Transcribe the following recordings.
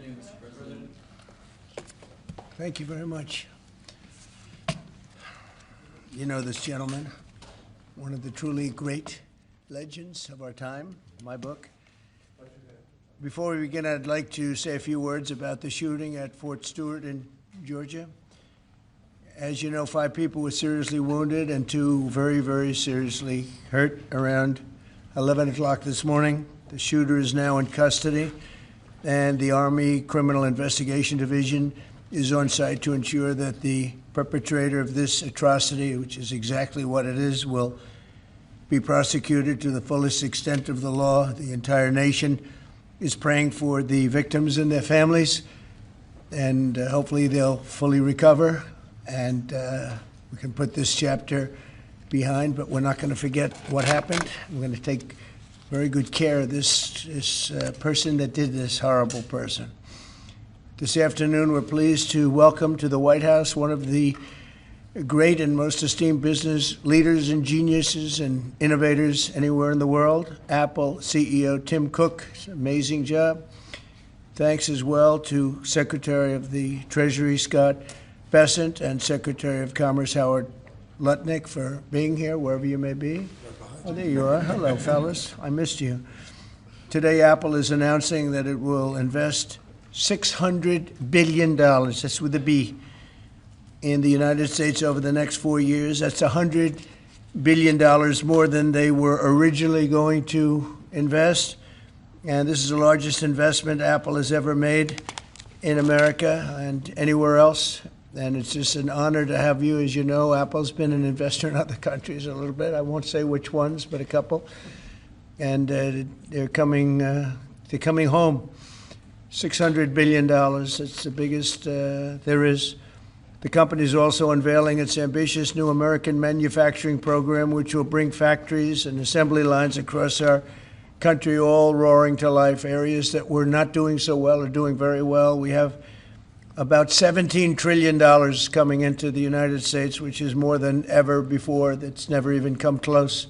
you, Mr. President. Thank you very much. You know this gentleman, one of the truly great legends of our time, my book. Before we begin, I'd like to say a few words about the shooting at Fort Stewart in Georgia. As you know, 5 people were seriously wounded and 2 very, very seriously hurt around 11 o'clock this morning. The shooter is now in custody, and the Army Criminal Investigation Division is on site to ensure that the perpetrator of this atrocity, which is exactly what it is, will be prosecuted to the fullest extent of the law. The entire nation is praying for the victims and their families, and hopefully they'll fully recover, and we can put this chapter behind, but we're not going to forget what happened. We're going to take very good care of this person that did this, horrible person. This afternoon, we're pleased to welcome to the White House one of the great and most esteemed business leaders and geniuses and innovators anywhere in the world, Apple CEO Tim Cook. It's an amazing job. Thanks as well to Secretary of the Treasury Scott Bessent and Secretary of Commerce Howard Lutnick for being here, wherever you may be. Oh, there you are. Hello, fellas. I missed you. Today, Apple is announcing that it will invest $600 billion, that's with a B, in the United States over the next 4 years. That's $100 billion more than they were originally going to invest. And this is the largest investment Apple has ever made in America and anywhere else. And it's just an honor to have you. As you know, Apple's been an investor in other countries a little bit. I won't say which ones, but a couple. And they're coming home. $600 billion. It's the biggest there is. The company is also unveiling its ambitious new American manufacturing program, which will bring factories and assembly lines across our country all roaring to life. Areas that were not doing so well are doing very well. We have about $17 trillion coming into the United States, which is more than ever before. That's never even come close.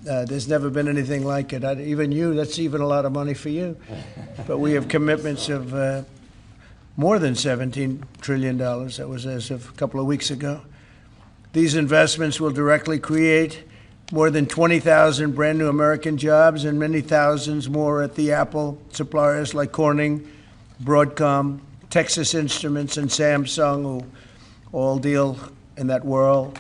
There's never been anything like it. Even you, that's even a lot of money for you. But we have commitments of more than $17 trillion. That was as of a couple of weeks ago. These investments will directly create more than 20,000 brand new American jobs and many thousands more at the Apple suppliers like Corning, Broadcom, Texas Instruments, and Samsung, who all deal in that world.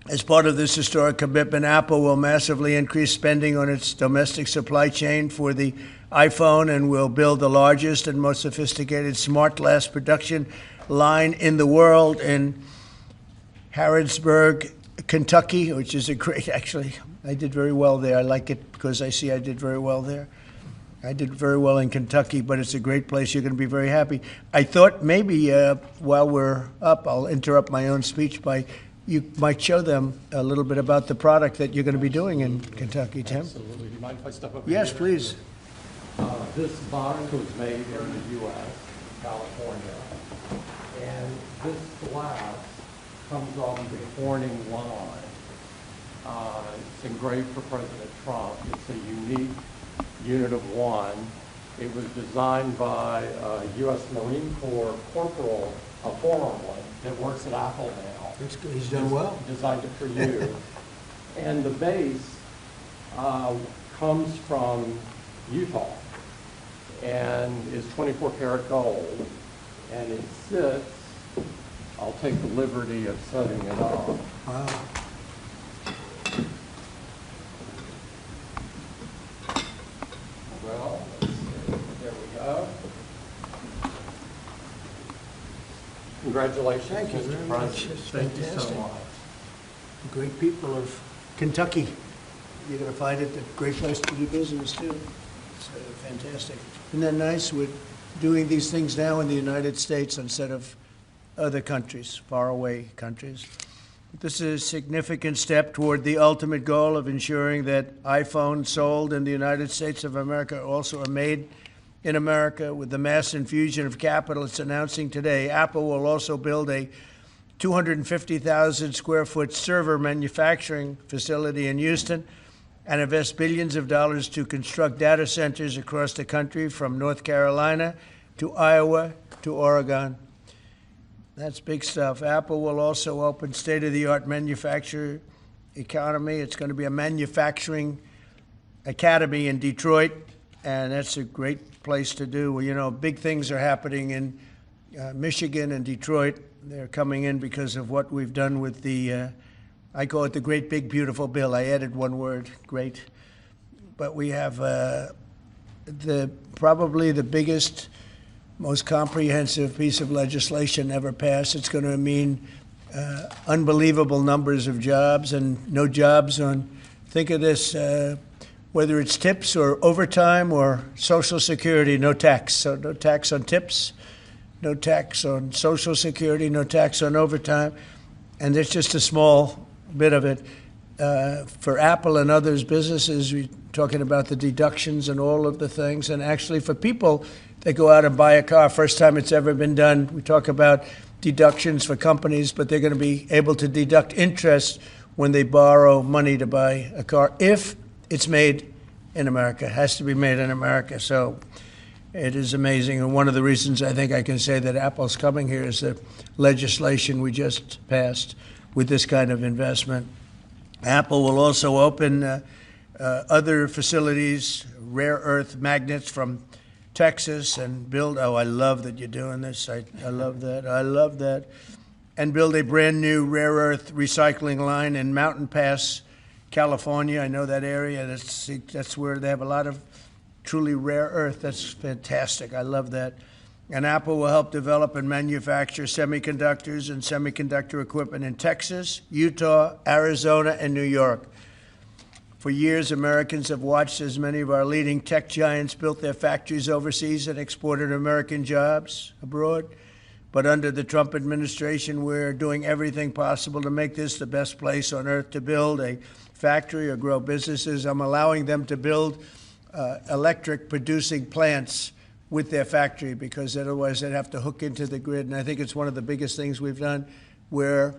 As part of this historic commitment, Apple will massively increase spending on its domestic supply chain for the iPhone and will build the largest and most sophisticated smart glass production line in the world in Harrodsburg, Kentucky, which is a great, actually, I did very well there. I like it because I see I did very well there. I did very well in Kentucky, but it's a great place. You're going to be very happy. I thought maybe while we're up, I'll interrupt my own speech by you might show them a little bit about the product that you're going to be doing in Kentucky, Tim. Absolutely. Do you mind if I step up? Yes, here? please. This box was made in the U.S., California, and this glass comes off the Corning line. It's engraved for President Trump. It's a unique unit of 1. It was designed by a U.S. Marine Corps corporal, a former one, that works at Apple now. That's good. He's done well. Designed it for you. And the base comes from Utah and is 24 karat gold. And it sits, I'll take the liberty of setting it up. Wow. Well, let's see. There we go. Congratulations, Thank you Mr. very much. President. It's Thank you so fantastic. much. Great people of Kentucky. You're going to find it a great place to do business, too. It's fantastic. Isn't that nice? We're doing these things now in the United States instead of other countries, faraway countries. This is a significant step toward the ultimate goal of ensuring that iPhones sold in the United States of America also are made in America. With the mass infusion of capital it's announcing today, Apple will also build a 250,000 square foot server manufacturing facility in Houston and invest billions of dollars to construct data centers across the country, from North Carolina, to Iowa to Oregon. That's big stuff. Apple will also open state-of-the-art manufacturing economy. It's going to be a manufacturing academy in Detroit, and that's a great place to do. Well, you know, big things are happening in Michigan and Detroit. They're coming in because of what we've done with the, I call it the Great Big Beautiful Bill. I added one word, great. But we have probably the biggest, most comprehensive piece of legislation ever passed. It's going to mean unbelievable numbers of jobs, and no jobs on, think of this, whether it's tips or overtime or Social Security, no tax. So no tax on tips, no tax on Social Security, no tax on overtime. And there's just a small bit of it. For Apple and others businesses, we're talking about the deductions and all of the things. And actually for people that go out and buy a car, first time it's ever been done, we talk about deductions for companies, but they're going to be able to deduct interest when they borrow money to buy a car if it's made in America. It has to be made in America. So it is amazing. And one of the reasons I think I can say that Apple's coming here is the legislation we just passed with this kind of investment. Apple will also open other facilities, rare earth magnets from Texas, and build, oh, I love that you're doing this. I love that. I love that. And build a brand new rare earth recycling line in Mountain Pass, California. I know that area. That's where they have a lot of truly rare earth. That's fantastic. I love that. And Apple will help develop and manufacture semiconductors and semiconductor equipment in Texas, Utah, Arizona, and New York. For years, Americans have watched as many of our leading tech giants built their factories overseas and exported American jobs abroad. But under the Trump administration, we're doing everything possible to make this the best place on earth to build a factory or grow businesses. I'm allowing them to build electric producing plants with their factory, because otherwise they'd have to hook into the grid. And I think it's one of the biggest things we've done, where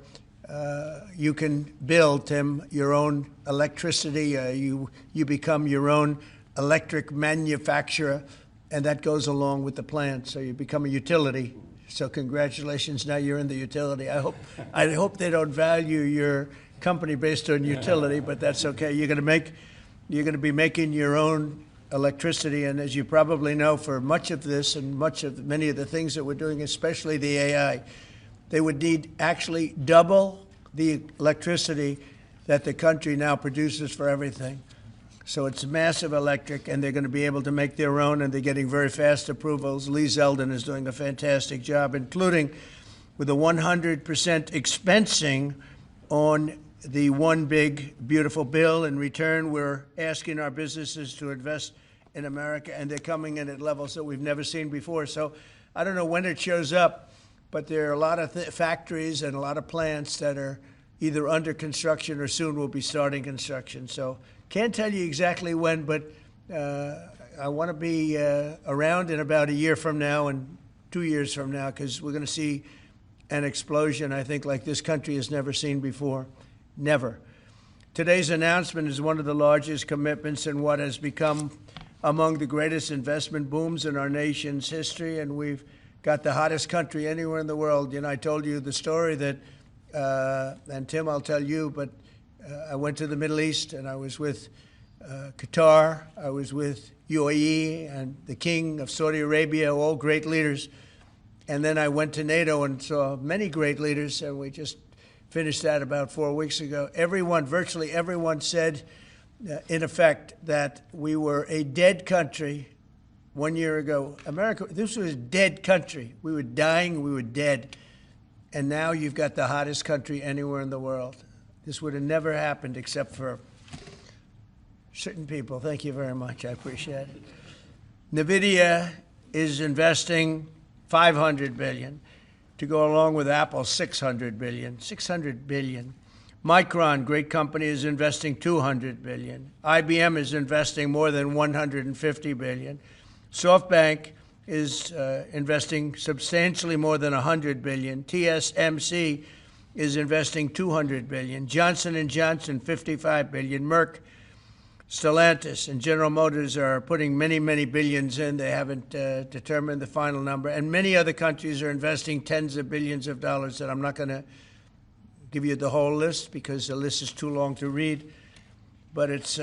you can build, Tim, your own electricity. You become your own electric manufacturer, and that goes along with the plant. So you become a utility. So congratulations, now you're in the utility. I hope they don't value your company based on utility, but that's okay. You're going to be making your own electricity, and as you probably know, for much of this and many of the things that we're doing, especially the AI, they would need actually double the electricity that the country now produces for everything. So it's massive electric, and they're going to be able to make their own, and they're getting very fast approvals. Lee Zeldin is doing a fantastic job, including with a 100% expensing on the one big, beautiful bill. In return, we're asking our businesses to invest in America, and they're coming in at levels that we've never seen before. So I don't know when it shows up, but there are a lot of factories and a lot of plants that are either under construction or soon will be starting construction. So can't tell you exactly when, but I want to be around in about a year from now and 2 years from now, because we're going to see an explosion, I think, like this country has never seen before. Never. Today's announcement is one of the largest commitments in what has become among the greatest investment booms in our nation's history, and we've got the hottest country anywhere in the world. You know, I told you the story that, and Tim, I'll tell you, but I went to the Middle East, and I was with Qatar, I was with UAE, and the King of Saudi Arabia, all great leaders. And then I went to NATO and saw many great leaders, and we just finished that about 4 weeks ago. Everyone, virtually everyone, said, in effect, that we were a dead country 1 year ago. America, this was a dead country. We were dying, we were dead. And now you've got the hottest country anywhere in the world. This would have never happened except for certain people. Thank you very much. I appreciate it. NVIDIA is investing $500 billion to go along with Apple's $600 billion. $600 billion. Micron, great company, is investing $200 billion. IBM is investing more than $150 billion. SoftBank is investing substantially more than $100 billion. TSMC is investing $200 billion. Johnson & Johnson, $55 billion. Merck, Stellantis and General Motors are putting many, many billions in. They haven't determined the final number. And many other countries are investing tens of billions of dollars that I'm not going to give you the whole list because the list is too long to read. But it's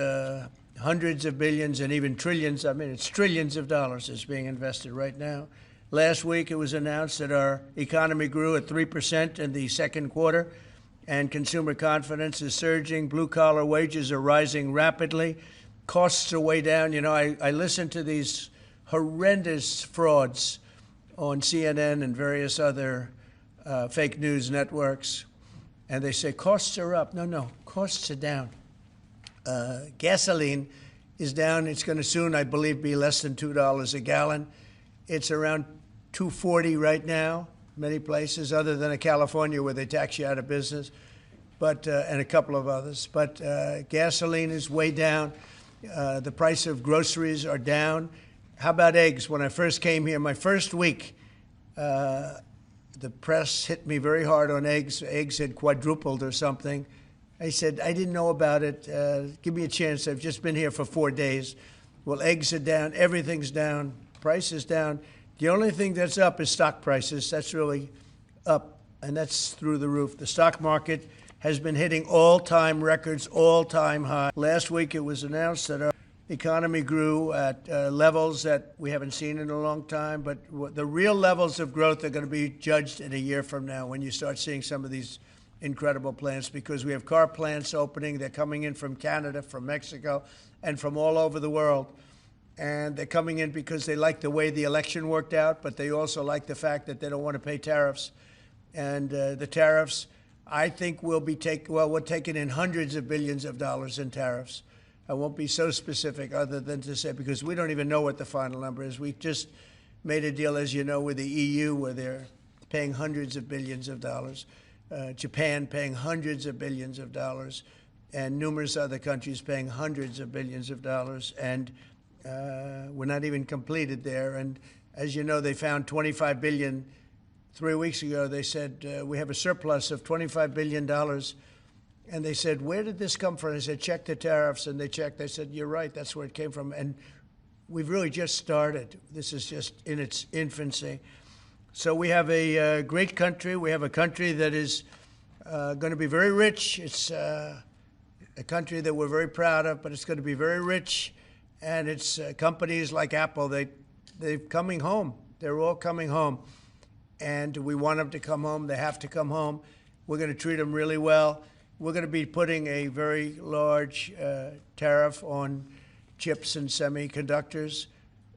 hundreds of billions and even trillions. I mean, it's trillions of dollars that's being invested right now. Last week, it was announced that our economy grew at 3% in the second quarter, and consumer confidence is surging. Blue-collar wages are rising rapidly. Costs are way down. You know, I listen to these horrendous frauds on CNN and various other fake news networks, and they say costs are up. No, costs are down. Gasoline is down. It's going to soon, I believe, be less than $2 a gallon. It's around $2.40 right now, many places, other than California where they tax you out of business, but and a couple of others. But gasoline is way down. The price of groceries are down. How about eggs? When I first came here, my first week, the press hit me very hard on eggs. Eggs had quadrupled or something. I said, I didn't know about it. Give me a chance. I've just been here for 4 days. Well, eggs are down. Everything's down. Price is down. The only thing that's up is stock prices. That's really up, and that's through the roof. The stock market has been hitting all-time records, all-time high. Last week, it was announced that our economy grew at levels that we haven't seen in a long time, but the real levels of growth are going to be judged in a year from now when you start seeing some of these incredible plants, because we have car plants opening. They're coming in from Canada, from Mexico, and from all over the world. And they're coming in because they like the way the election worked out, but they also like the fact that they don't want to pay tariffs. And the tariffs, I think, we're taking in hundreds of billions of dollars in tariffs. I won't be so specific other than to say, because we don't even know what the final number is. We just made a deal, as you know, with the EU where they're paying hundreds of billions of dollars. Japan paying hundreds of billions of dollars, and numerous other countries paying hundreds of billions of dollars. And we're not even completed there. And as you know, they found $25 billion 3 weeks ago. They said, we have a surplus of $25 billion. And they said, where did this come from? I said, check the tariffs. And they checked. They said, you're right, that's where it came from. And we've really just started. This is just in its infancy. So we have a great country. We have a country that is going to be very rich. It's a country that we're very proud of, but it's going to be very rich. And it's companies like Apple, they're coming home. They're all coming home. And we want them to come home. They have to come home. We're going to treat them really well. We're going to be putting a very large tariff on chips and semiconductors.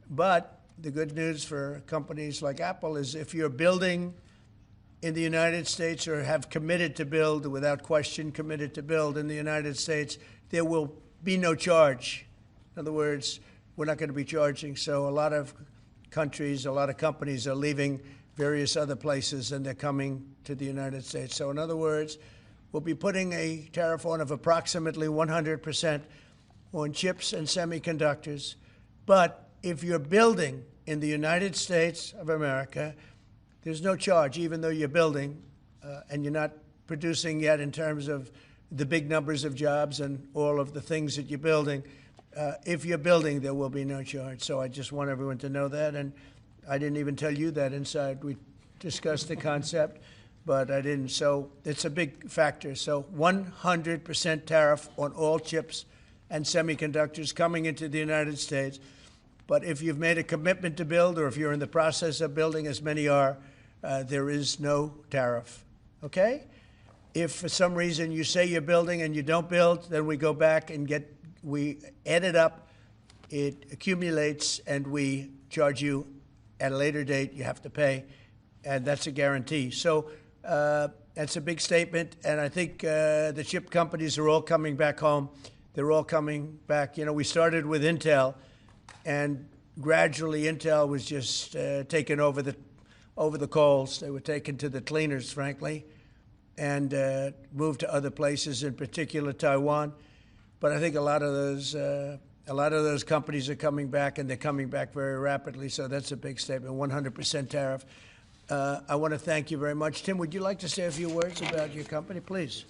But the good news for companies like Apple is if you're building in the United States or have committed to build, without question committed to build in the United States, there will be no charge. In other words, we're not going to be charging. So a lot of countries, a lot of companies are leaving various other places and they're coming to the United States. So in other words, we'll be putting a tariff on of approximately 100% on chips and semiconductors. But if you're building in the United States of America, there's no charge, even though you're building and you're not producing yet in terms of the big numbers of jobs and all of the things that you're building. If you're building, there will be no charge. So I just want everyone to know that. And I didn't even tell you that inside. We discussed the concept, but I didn't. So it's a big factor. So 100% tariff on all chips and semiconductors coming into the United States. But if you've made a commitment to build, or if you're in the process of building, as many are, there is no tariff, okay? If for some reason you say you're building and you don't build, then we go back and we add it up, it accumulates, and we charge you at a later date. You have to pay, and that's a guarantee. So that's a big statement, and I think the chip companies are all coming back home. They're all coming back. You know, we started with Intel, and gradually Intel was just taken over the coals. They were taken to the cleaners, frankly, and moved to other places, in particular Taiwan. But I think a lot of those companies are coming back, and they're coming back very rapidly. So that's a big statement. 100% tariff. I want to thank you very much. Tim, would you like to say a few words about your company, please?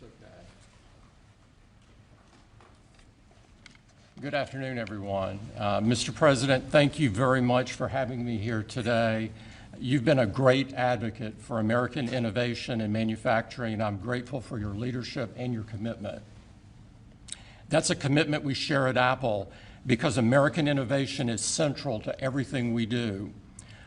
Good afternoon, everyone. Mr. President, thank you very much for having me here today. You've been a great advocate for American innovation and manufacturing, and I'm grateful for your leadership and your commitment. That's a commitment we share at Apple because American innovation is central to everything we do.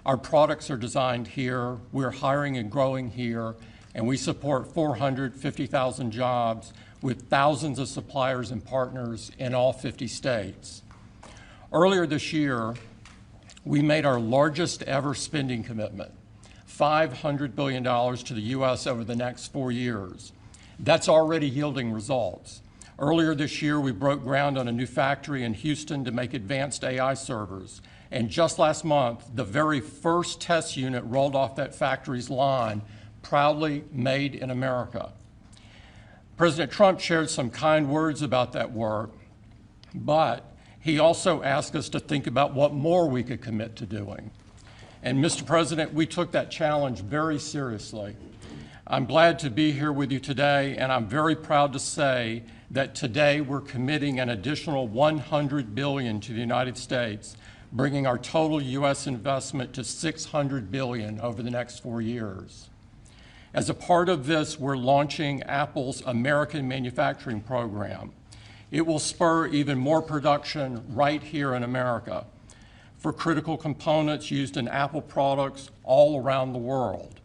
Our products are designed here, we're hiring and growing here, and we support 450,000 jobs with thousands of suppliers and partners in all 50 states. Earlier this year, we made our largest ever spending commitment, $500 billion to the U.S. over the next 4 years. That's already yielding results. Earlier this year, we broke ground on a new factory in Houston to make advanced AI servers. And just last month, the very first test unit rolled off that factory's line, proudly made in America. President Trump shared some kind words about that work, but he also asked us to think about what more we could commit to doing. And Mr. President, we took that challenge very seriously. I'm glad to be here with you today, and I'm very proud to say that today we're committing an additional $100 billion to the United States, bringing our total U.S. investment to $600 billion over the next 4 years. As a part of this, we're launching Apple's American Manufacturing Program. It will spur even more production right here in America for critical components used in Apple products all around the world.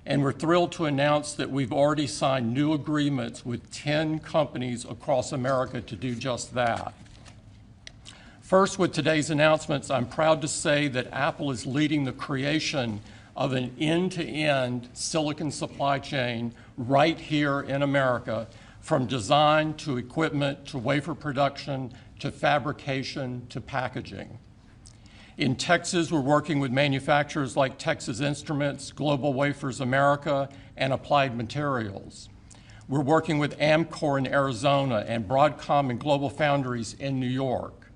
And we're thrilled to announce that we've already signed new agreements with 10 companies across America to do just that. First, with today's announcements, I'm proud to say that Apple is leading the creation of an end-to-end silicon supply chain right here in America, from design to equipment to wafer production to fabrication to packaging. In Texas, we're working with manufacturers like Texas Instruments, Global Wafers America, and Applied Materials. We're working with Amcor in Arizona and Broadcom and Global Foundries in New York.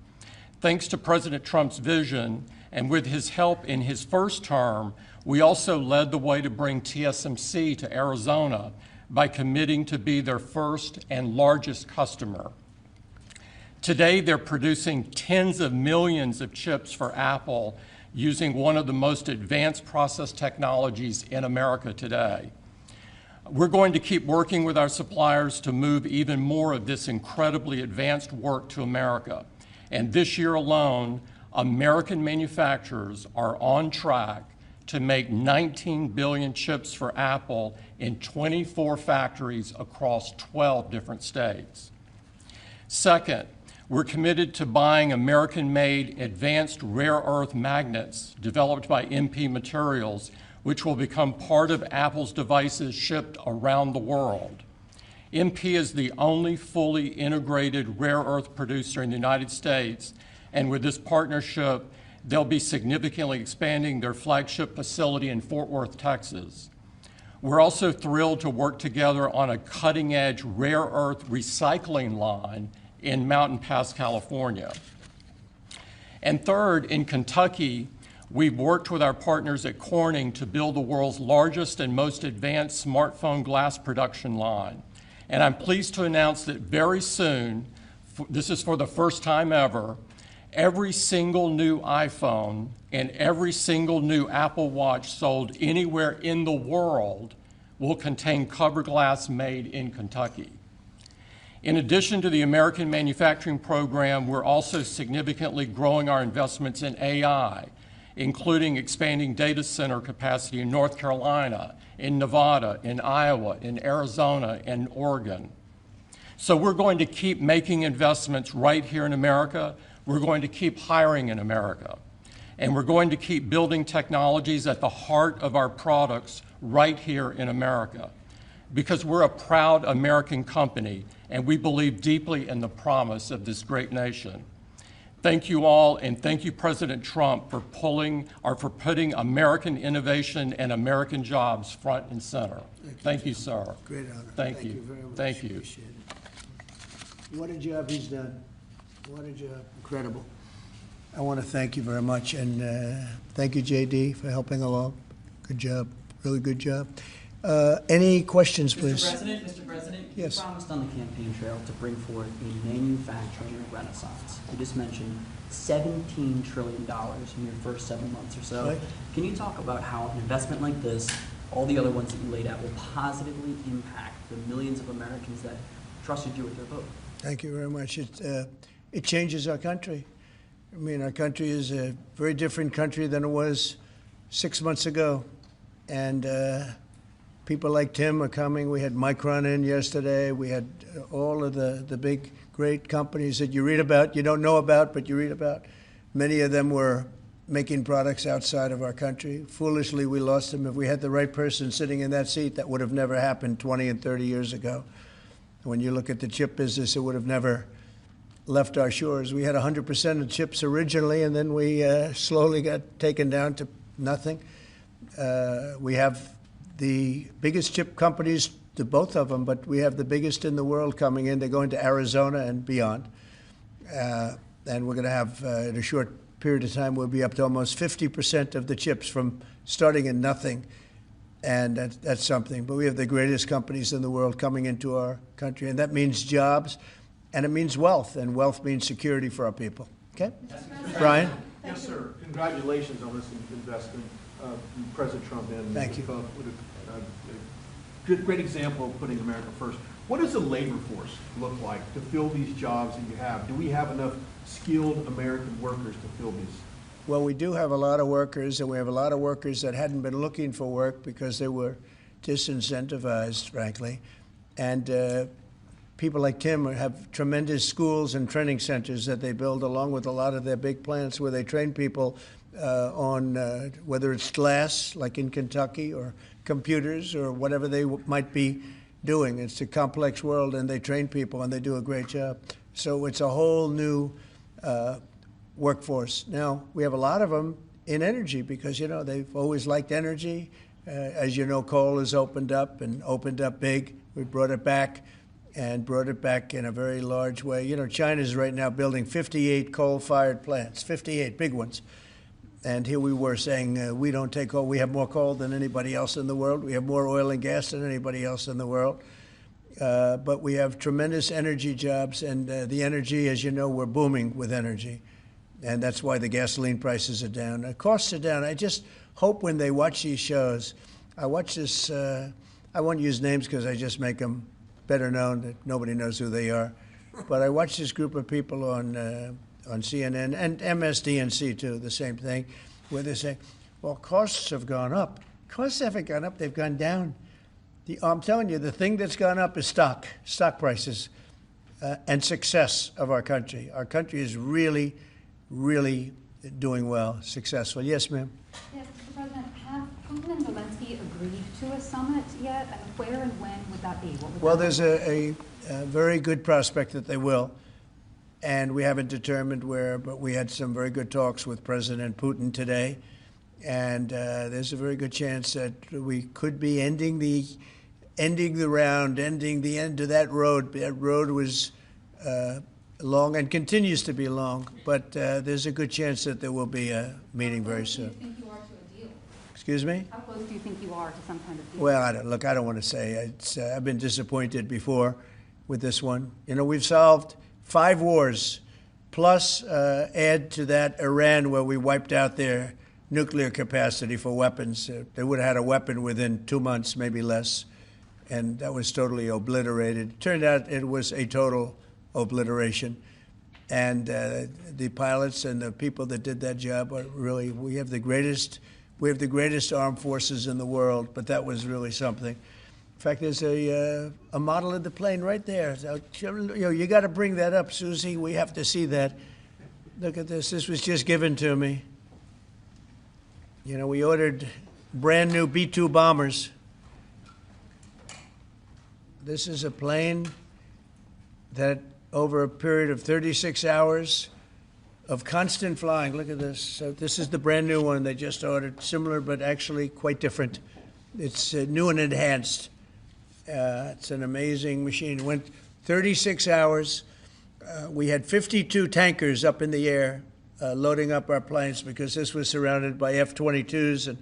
Thanks to President Trump's vision, and with his help in his first term, we also led the way to bring TSMC to Arizona by committing to be their first and largest customer. Today, they're producing tens of millions of chips for Apple using one of the most advanced process technologies in America today. We're going to keep working with our suppliers to move even more of this incredibly advanced work to America. And this year alone, American manufacturers are on track to make 19 billion chips for Apple in 24 factories across 12 different states. Second, we're committed to buying American-made advanced rare earth magnets developed by MP Materials, which will become part of Apple's devices shipped around the world. MP is the only fully integrated rare earth producer in the United States, and with this partnership, they'll be significantly expanding their flagship facility in Fort Worth, Texas. We're also thrilled to work together on a cutting-edge rare earth recycling line in Mountain Pass, California. And third, in Kentucky, we've worked with our partners at Corning to build the world's largest and most advanced smartphone glass production line. And I'm pleased to announce that very soon, this is for the first time ever, every single new iPhone and every single new Apple Watch sold anywhere in the world will contain cover glass made in Kentucky. In addition to the American Manufacturing Program, we're also significantly growing our investments in AI, including expanding data center capacity in North Carolina, in Nevada, in Iowa, in Arizona, and Oregon. So we're going to keep making investments right here in America. We're going to keep hiring in America. And we're going to keep building technologies at the heart of our products right here in America. Because we're a proud American company, and we believe deeply in the promise of this great nation. Thank you all, and thank you, President Trump, for putting American innovation and American jobs front and center. Thank you, sir. Great honor. Thank you. Thank you very much. Thank you. Appreciate it. What a job he's done. What a job. Incredible. I want to thank you very much, and thank you, JD, for helping along. Good job. Really good job. Any questions, please? Mr. President, President, Yes. you promised on the campaign trail to bring forth a manufacturing renaissance. You just mentioned $17 trillion in your first 7 months or so. Right. Can you talk about how an investment like this, all the other ones that you laid out, will positively impact the millions of Americans that trusted you with their vote? Thank you very much. It changes our country. I mean, our country is a very different country than it was 6 months ago. And people like Tim are coming. We had Micron in yesterday. We had all of the big, great companies that you read about, you don't know about, but you read about. Many of them were making products outside of our country. Foolishly, we lost them. If we had the right person sitting in that seat, that would have never happened 20 and 30 years ago. When you look at the chip business, it would have never left our shores. We had 100% of chips originally, and then we slowly got taken down to nothing. We have the biggest chip companies, to both of them, but we have the biggest in the world coming in. They're going to Arizona and beyond. And we're going to have, in a short period of time, we'll be up to almost 50% of the chips from starting in nothing. And that's something. But we have the greatest companies in the world coming into our country. And that means jobs, and it means wealth. And wealth means security for our people. Okay? Brian? Yes, sir. Congratulations on this investment, President Trump and Thank you. Great example of putting America first. What does the labor force look like to fill these jobs that you have? Do we have enough skilled American workers to fill these? Well, we do have a lot of workers, and we have a lot of workers that hadn't been looking for work because they were disincentivized, frankly. And people like Tim have tremendous schools and training centers that they build along with a lot of their big plants where they train people on whether it's glass, like in Kentucky, or computers, or whatever they might be doing. It's a complex world, and they train people, and they do a great job. So it's a whole new workforce. Now, we have a lot of them in energy because, you know, they've always liked energy. As you know, coal has opened up and opened up big. We brought it back and brought it back in a very large way. You know, China's right now building 58 coal-fired plants, 58 big ones. And here we were saying, we don't take coal. We have more coal than anybody else in the world. We have more oil and gas than anybody else in the world. But we have tremendous energy jobs, and the energy, as you know, we're booming with energy. And that's why the gasoline prices are down. Costs are down. I just hope when they watch these shows, I watch this, I won't use names because I just make them better known, that nobody knows who they are. But I watch this group of people on CNN and MSDNC too, the same thing, where they say, well, costs have gone up. Costs haven't gone up, they've gone down. I'm telling you, the thing that's gone up is stock prices, and success of our country. Our country is really, really doing well, successful. Yes, ma'am? Yes, Mr. President, have Putin and Zelensky agreed to a summit yet? And where and when would that be? Well, there's a very good prospect that they will. And we haven't determined where, but we had some very good talks with President Putin today. And there's a very good chance that we could be ending the end of that road. That road was long and continues to be long, but there's a good chance that there will be a meeting very soon. How close do you think you are to a deal? Excuse me? How close do you think you are to some kind of deal? Well, I don't want to say. I've been disappointed before with this one. You know, we've solved 5 wars, plus add to that Iran, where we wiped out their nuclear capacity for weapons. They would have had a weapon within 2 months, maybe less, and that was totally obliterated. It turned out it was a total obliteration, and the pilots and the people that did that job are really, we have the greatest armed forces in the world, but that was really something. In fact, there's a model of the plane right there. So, you got to bring that up, Susie. We have to see that. Look at this. This was just given to me. You know, we ordered brand new B-2 bombers. This is a plane that over a period of 36 hours of constant flying, look at this. So this is the brand new one they just ordered, similar but actually quite different. It's new and enhanced. It's an amazing machine. It went 36 hours. We had 52 tankers up in the air loading up our planes because this was surrounded by F-22s and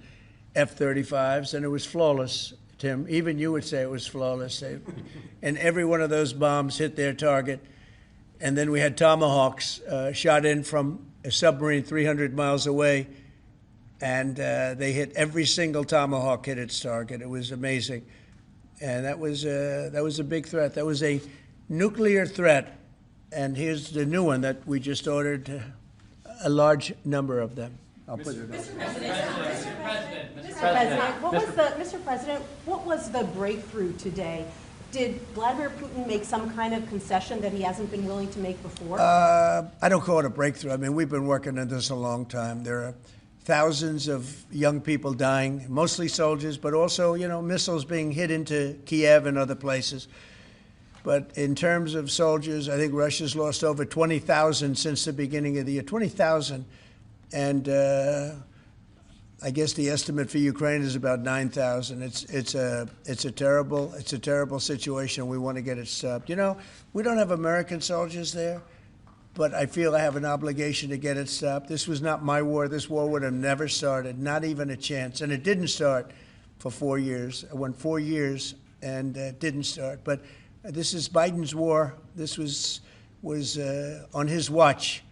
F-35s, and it was flawless. Tim. Even you would say it was flawless. And every one of those bombs hit their target. And then we had Tomahawks shot in from a submarine 300 miles away, and they hit every single Tomahawk hit its target. It was amazing. And that was a big threat. That was a nuclear threat. And here's the new one that we just ordered, a large number of them. I'll put it up. Mr. President, what was the breakthrough today? Did Vladimir Putin make some kind of concession that he hasn't been willing to make before? I don't call it a breakthrough. I mean, we've been working on this a long time. There are thousands of young people dying, mostly soldiers, but also, missiles being hit into Kiev and other places. But in terms of soldiers, I think Russia's lost over 20,000 since the beginning of the year. 20,000. And I guess the estimate for Ukraine is about 9,000. It's a terrible situation. We want to get it stopped. We don't have American soldiers there, but I feel I have an obligation to get it stopped. This was not my war. This war would have never started, not even a chance. And it didn't start for 4 years. It went 4 years and it didn't start. But this is Biden's war. This was on his watch.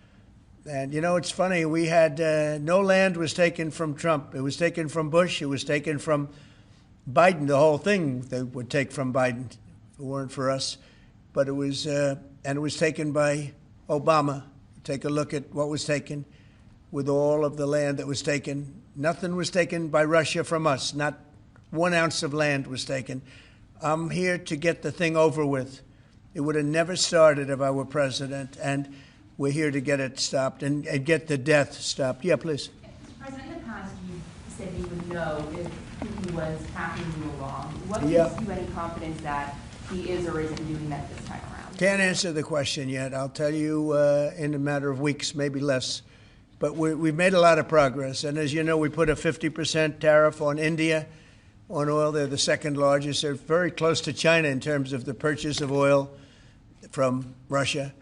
And, it's funny, we had no land was taken from Trump. It was taken from Bush. It was taken from Biden. The whole thing they would take from Biden if it weren't for us. But it was taken by Obama. Take a look at what was taken with all of the land that was taken. Nothing was taken by Russia from us. Not 1 ounce of land was taken. I'm here to get the thing over with. It would have never started if I were president. And we're here to get it stopped and get the death stopped. Yeah, please. Mr. President, in the past, you said you would know if Putin was hacking you along. What gives you any confidence that he is or isn't doing that this time around? Can't answer the question yet. I'll tell you in a matter of weeks, maybe less. But we've made a lot of progress. And as you know, we put a 50% tariff on India on oil. They're the second largest. They're very close to China in terms of the purchase of oil from Russia.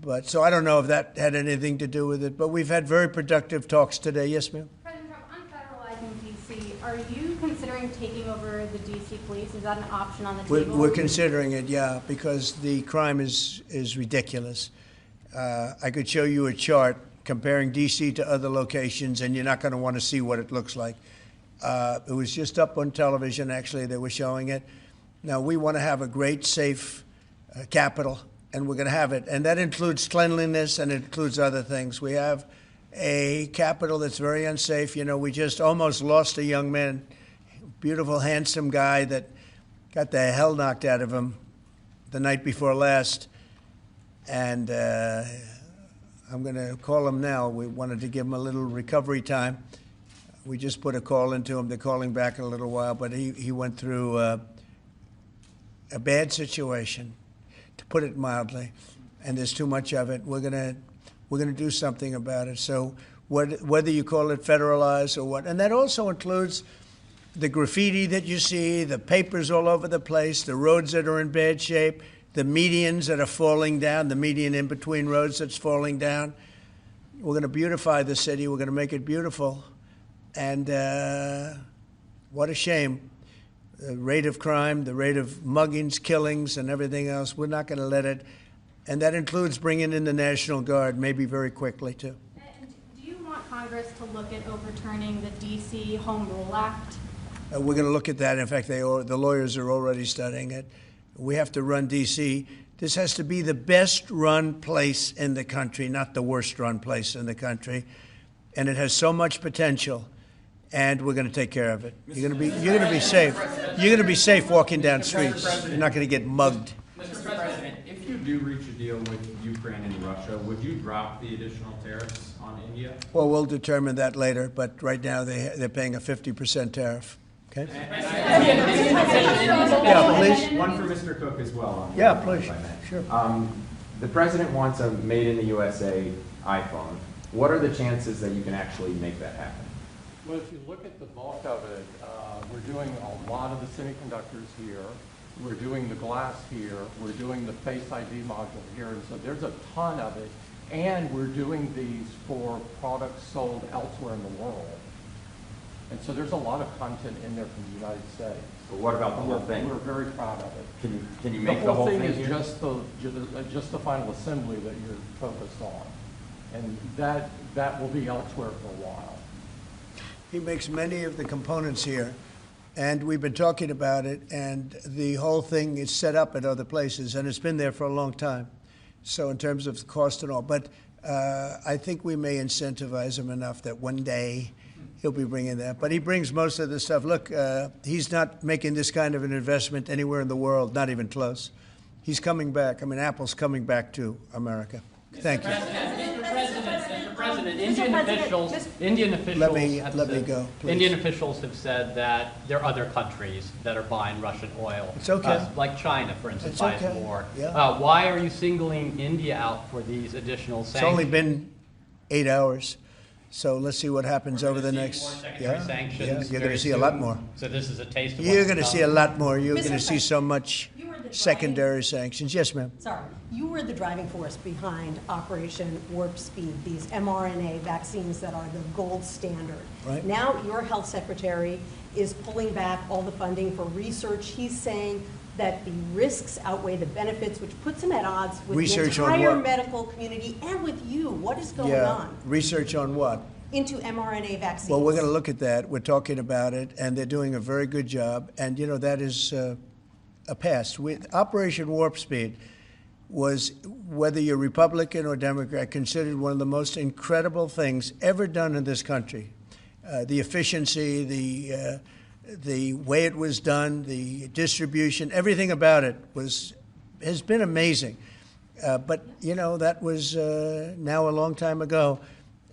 But so I don't know if that had anything to do with it. But we've had very productive talks today. Yes, ma'am? President Trump, on federalizing DC, are you considering taking over the DC police? Is that an option on the table? We're considering it, yeah, because the crime is ridiculous. I could show you a chart comparing DC to other locations, and you're not going to want to see what it looks like. It was just up on television, actually. They were showing it. Now, we want to have a great, safe capital. And we're going to have it. And that includes cleanliness and it includes other things. We have a capital that's very unsafe. We just almost lost a young man, beautiful, handsome guy that got the hell knocked out of him the night before last. And I'm going to call him now. We wanted to give him a little recovery time. We just put a call into him. They're calling back in a little while. But he went through a bad situation, to put it mildly, and there's too much of it. We're gonna do something about it. So whether you call it federalized or what, and that also includes the graffiti that you see, the papers all over the place, the roads that are in bad shape, the medians that are falling down, the median in between roads that's falling down. We're going to beautify the city. We're going to make it beautiful. And what a shame. The rate of crime, the rate of muggings, killings, and everything else, we're not going to let it. And that includes bringing in the National Guard, maybe very quickly, too. And do you want Congress to look at overturning the D.C. Home Rule Act? We're going to look at that. In fact, the lawyers are already studying it. We have to run D.C. This has to be the best-run place in the country, not the worst-run place in the country. And it has so much potential. And we're going to take care of it. You're going to be safe. You're going to be safe walking down streets. You're not going to get mugged. Mr. President, if you do reach a deal with Ukraine and Russia, would you drop the additional tariffs on India? Well, we'll determine that later. But right now they're paying a 50% tariff. Okay. Yeah, please. One for Mr. Cook as well. Yeah, please. Sure. The president wants a made-in-the-USA iPhone. What are the chances that you can actually make that happen? Well, if you look at the bulk of it, we're doing a lot of the semiconductors here. We're doing the glass here. We're doing the Face ID module here. And so there's a ton of it. And we're doing these for products sold elsewhere in the world. And so there's a lot of content in there from the United States. But what about the whole thing? We're very proud of it. Can you make the whole thing is here? just the final assembly that you're focused on. And that will be elsewhere for a while. He makes many of the components here, and we've been talking about it, and the whole thing is set up at other places, and it's been there for a long time. So in terms of the cost and all, but I think we may incentivize him enough that one day he'll be bringing that. But he brings most of the stuff. Look, he's not making this kind of an investment anywhere in the world, not even close. He's coming back. I mean, Apple's coming back to America. Thank you. Mr. President, Indian officials Let me go, please. Indian officials have said that there are other countries that are buying Russian oil. It's okay. Like China, for instance, It's buys okay. more. Yeah. Why are you singling India out for these additional sanctions? It's only been 8 hours. So let's see what happens over the next. More secondary sanctions you're going to see a soon. lot more. So this is a taste of You're what's going to to see a come. lot more. You're Mr. going to see so much You were the driving- secondary sanctions. Yes, ma'am. Sorry, you were the driving force behind Operation Warp Speed, these mRNA vaccines that are the gold standard. Right. Now your health secretary is pulling back all the funding for research. He's saying that the risks outweigh the benefits, which puts him at odds with Research the on entire what? medical community and with you. What is going Yeah. on Research on what? into mRNA vaccines? Well, we're going to look at that. We're talking about it, and they're doing a very good job. And, you know, that is a past. Operation Warp Speed was, whether you're Republican or Democrat, considered one of the most incredible things ever done in this country. The efficiency, the way it was done, the distribution, everything about it has been amazing. But, you know, that was now a long time ago,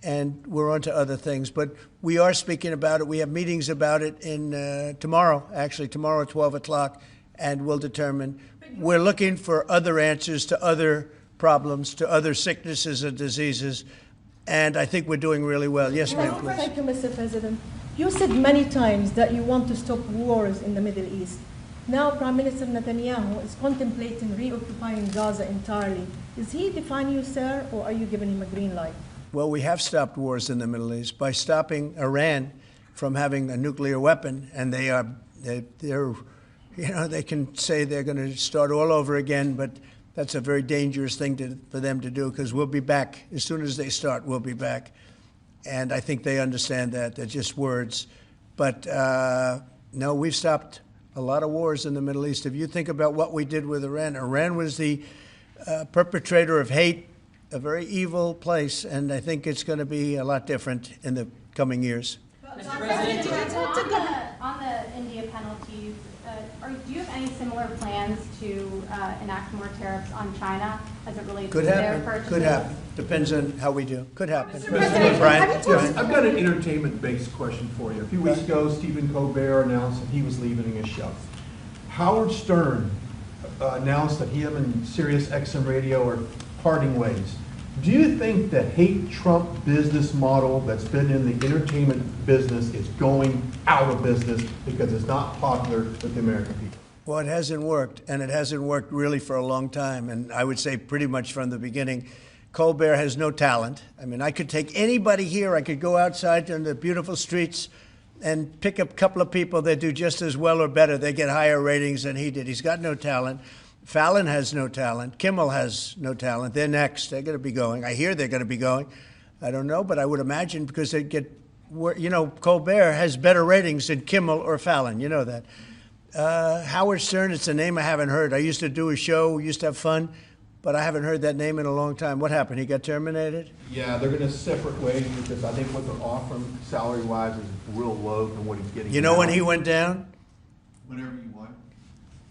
and we're on to other things. But we are speaking about it. We have meetings about it tomorrow at 12 o'clock, and we'll determine. We're looking for other answers to other problems, to other sicknesses and diseases, and I think we're doing really well. Yes, ma'am, please. Thank you, Mr. President. You said many times that you want to stop wars in the Middle East. Now Prime Minister Netanyahu is contemplating reoccupying Gaza entirely. Is he defying you, sir, or are you giving him a green light? Well, we have stopped wars in the Middle East by stopping Iran from having a nuclear weapon, and they're you know, they can say they're going to start all over again, but that's a very dangerous thing for them to do, because we'll be back. As soon as they start, we'll be back. And I think they understand that. They're just words. But no, we've stopped a lot of wars in the Middle East. If you think about what we did with Iran, Iran was the perpetrator of hate, a very evil place, and I think it's going to be a lot different in the coming years. Mr. President, on the India penalties, do you have any similar plans to enact more tariffs on China as it relates Could to their happen. purchases? Could happen. Depends on how we do. Could happen. President, Brian? Yes, I've got an entertainment-based question for you. A few weeks ago, Stephen Colbert announced that he was leaving his show. Howard Stern announced that him and Sirius XM Radio are parting ways. Do you think the hate Trump business model that's been in the entertainment business is going out of business because it's not popular with the American people? Well, it hasn't worked, and it hasn't worked really for a long time, and I would say pretty much from the beginning. Colbert has no talent. I mean, I could take anybody here. I could go outside on the beautiful streets and pick up a couple of people that do just as well or better. They get higher ratings than he did. He's got no talent. Fallon has no talent. Kimmel has no talent. They're next. They're going to be going. I hear they're going to be going. I don't know, but I would imagine because they get, you know, Colbert has better ratings than Kimmel or Fallon. You know that. Howard Stern, it's a name I haven't heard. I used to do a show. We used to have fun, but I haven't heard that name in a long time. What happened? He got terminated? Yeah, they're going to separate ways because I think what they're offering salary-wise is real low than what he's getting. You know now. when he went down? Whenever you want.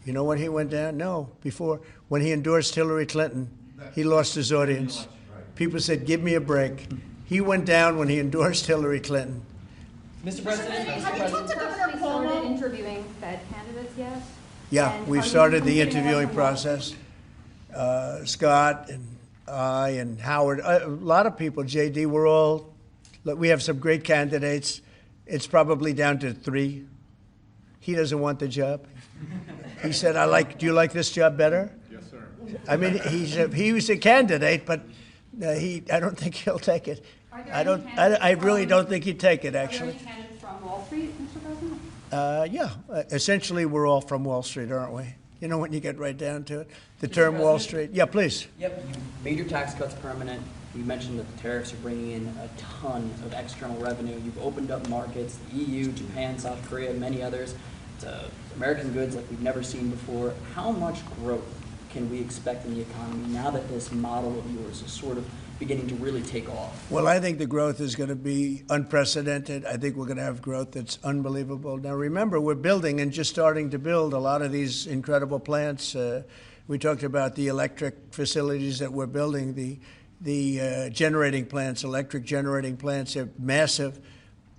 You know when he went down? No, before. When he endorsed Hillary Clinton, he lost his audience. People said, give me a break. He went down when he endorsed Hillary Clinton. Mr. President, have you talked to Governor Cuomo? Started interviewing Fed candidates yet? Yeah, And we've are you started the considering interviewing that? process. Scott and I and Howard, a lot of people, JD, we have some great candidates. It's probably down to 3. He doesn't want the job. He said, do you like this job better? Yes, sir. I mean, he was a candidate, but I don't think he'll take it. I really don't think he'd take it, Are there actually. any candidates from Wall Street, Mr. President? Yeah, essentially we're all from Wall Street, aren't we? You know, when you get right down to it. The term Wall Street. Yeah, please. Yep, you made your tax cuts permanent. You mentioned that the tariffs are bringing in a ton of external revenue. You've opened up markets, the EU, Japan, South Korea, many others, to American goods like we've never seen before. How much growth can we expect in the economy now that this model of yours is sort of beginning to really take off? Well, I think the growth is going to be unprecedented. I think we're going to have growth that's unbelievable. Now, remember, we're building and just starting to build a lot of these incredible plants. We talked about the electric facilities that we're building, the generating plants, electric generating plants. Are massive,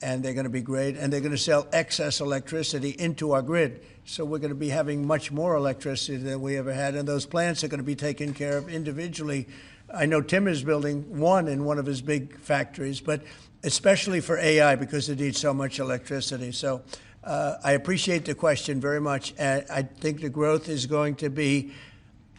and they're going to be great. And they're going to sell excess electricity into our grid. So we're going to be having much more electricity than we ever had. And those plants are going to be taken care of individually. I know Tim is building one in one of his big factories, but especially for AI because it needs so much electricity. So I appreciate the question very much. I think the growth is going to be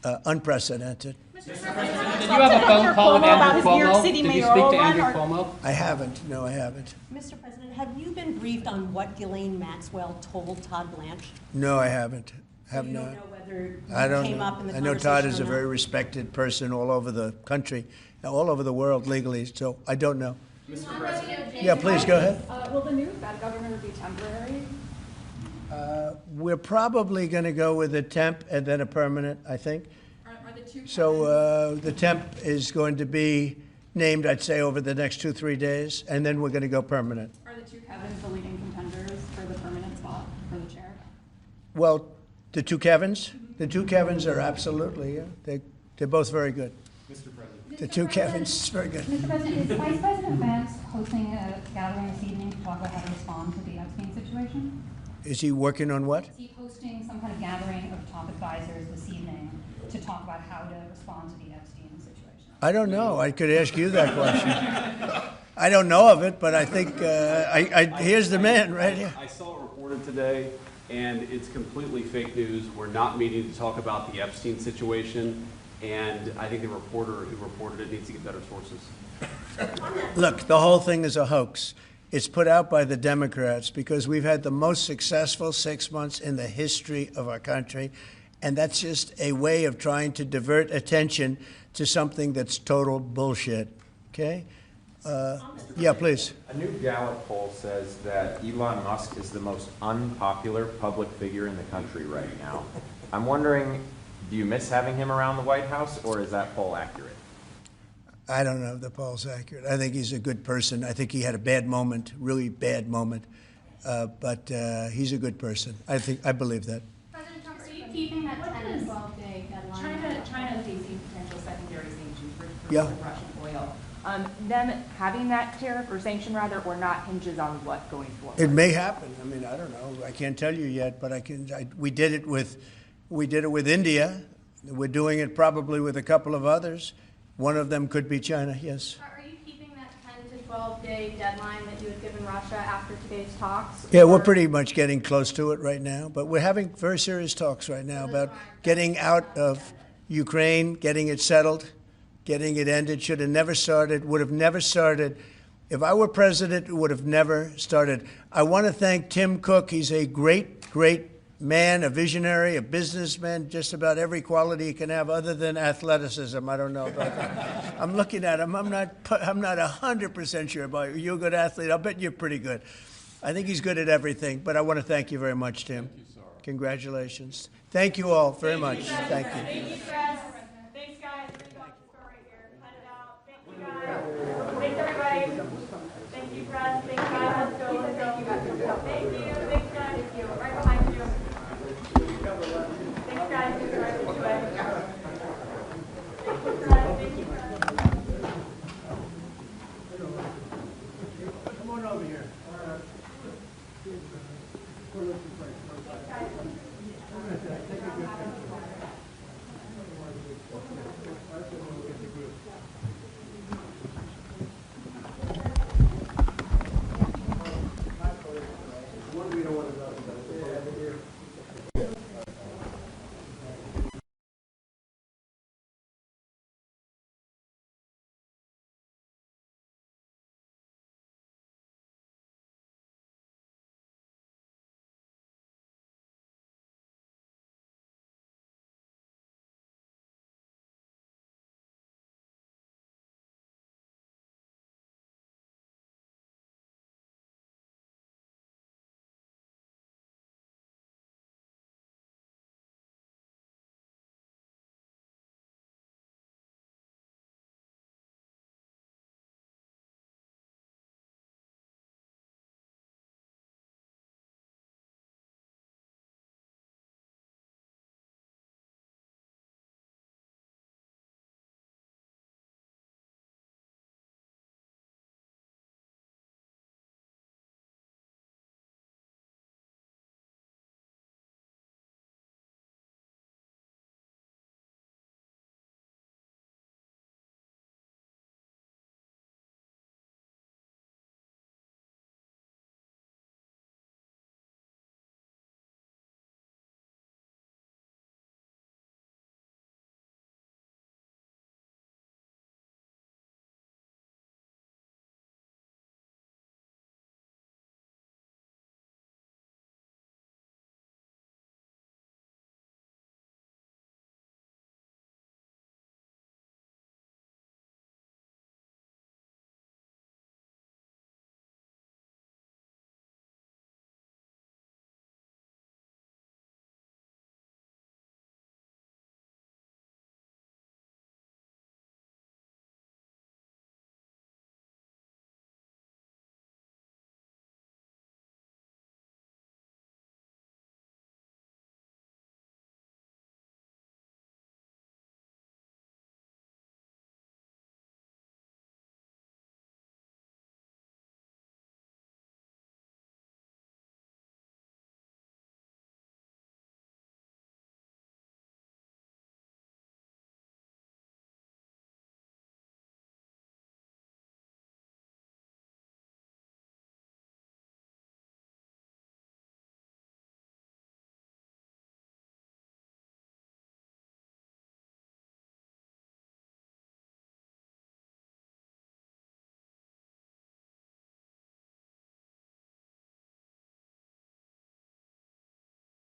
unprecedented. Did you have a phone call with Andrew Cuomo? Did you speak to Andrew Cuomo? I haven't. No, I haven't. Mr. President, have you been briefed on what Ghislaine Maxwell told Todd Blanche? No, I haven't. Have you not. don't know whether I don't came know. up in the I know conversation Todd is or a not? very respected person all over the country, all over the world legally, so I don't know. Mr. President. Yeah, please, go ahead. Will the new Fed governor be temporary? We're probably going to go with a temp and then a permanent, I think. Are the two So the temp is going to be named, I'd say, over the next 2-3 days, and then we're going to go permanent. Are the two Kevins the leading contenders for the permanent spot for the chair? Well, the two Kevins? The two Kevins are absolutely, yeah. They're both very good. Mr. President. The two Kevins, very good. Mr. President, is Vice President Vance hosting a gathering this evening to talk about how to respond to the Epstein situation? Is he working on what? Is he hosting some kind of gathering of top advisors this evening to talk about how to respond to the Epstein situation? I don't know. I could ask you that question. I don't know of it, but I think here's the man right here. I saw it reported today, and it's completely fake news. We're not meeting to talk about the Epstein situation, and I think the reporter who reported it needs to get better sources. Look, the whole thing is a hoax. It's put out by the Democrats because we've had the most successful 6 months in the history of our country, and that's just a way of trying to divert attention to something that's total bullshit. Okay? Yeah, please. A new Gallup poll says that Elon Musk is the most unpopular public figure in the country right now. I'm wondering, do you miss having him around the White House, or is that poll accurate? I don't know if the poll's accurate. I think he's a good person. I think he had a bad moment, really bad moment, but he's a good person. I believe that. President Trump, are you keeping that 10 to 12-day deadline? China facing potential secondary sanctions for Yeah. Russian oil. Them having that tariff or sanction rather, or not, hinges on what going forward? It may happen. I mean, I don't know. I can't tell you yet, but we did it with India. We're doing it probably with a couple of others. One of them could be China. Yes. Are you keeping that 10 to 12-day deadline that you had given Russia after today's talks? Yeah, we're pretty much getting close to it right now, but we're having very serious talks right now about getting out of Ukraine, getting it settled, getting it ended. Should have never started, would have never started. If I were president, it would have never started. I want to thank Tim Cook. He's a great, great man, a visionary, a businessman, just about every quality he can have other than athleticism. I don't know about that. I'm looking at him. I'm not 100% sure about you. You're a good athlete. I'll bet you're pretty good. I think he's good at everything, but I want to thank you very much, Tim. Thank you, sir. Congratulations. Thank you all very much. Thank you.